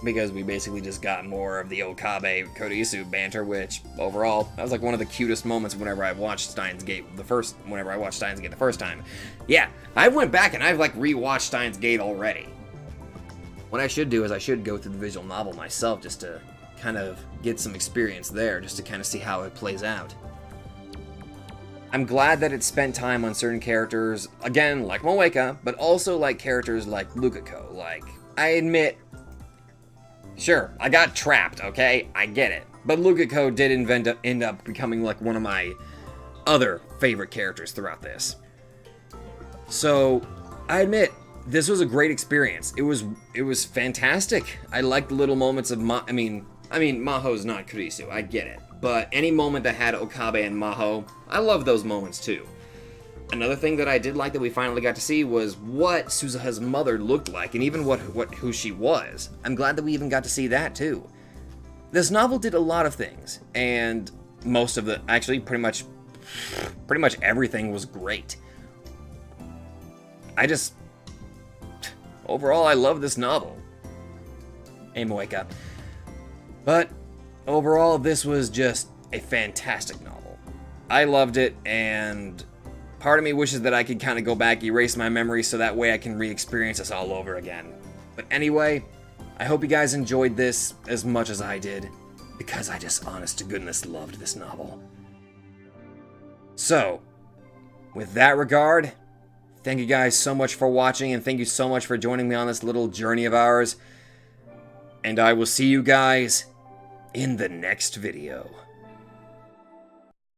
Because we basically just got more of the Okabe Kurisu banter, which overall, that was like one of the cutest moments whenever I watched Steins Gate the first time. Yeah, I went back and I've like rewatched Steins Gate already. What I should do is I should go through the visual novel myself just to kind of get some experience there, just to kind of see how it plays out. I'm glad that it spent time on certain characters, again, like Moeka, but also like characters like Lukako. Like, I admit, sure, I got trapped, okay? I get it. But Lukako did end up becoming like one of my other favorite characters throughout this. So, I admit, this was a great experience. It was fantastic. I liked the little moments of I mean, Maho's not Kurisu, I get it. But any moment that had Okabe and Maho, I love those moments too. Another thing that I did like that we finally got to see was what Suzuha's mother looked like, and even who she was. I'm glad that we even got to see that too. This novel did a lot of things, and pretty much everything was great. Overall, I love this novel. Hey, wake up. But overall, this was just a fantastic novel. I loved it, and part of me wishes that I could kind of go back, erase my memories, so that way I can re-experience this all over again. But anyway, I hope you guys enjoyed this as much as I did, because I just honest to goodness loved this novel. So, with that regard, thank you guys so much for watching, and thank you so much for joining me on this little journey of ours. And I will see you guys in the next video.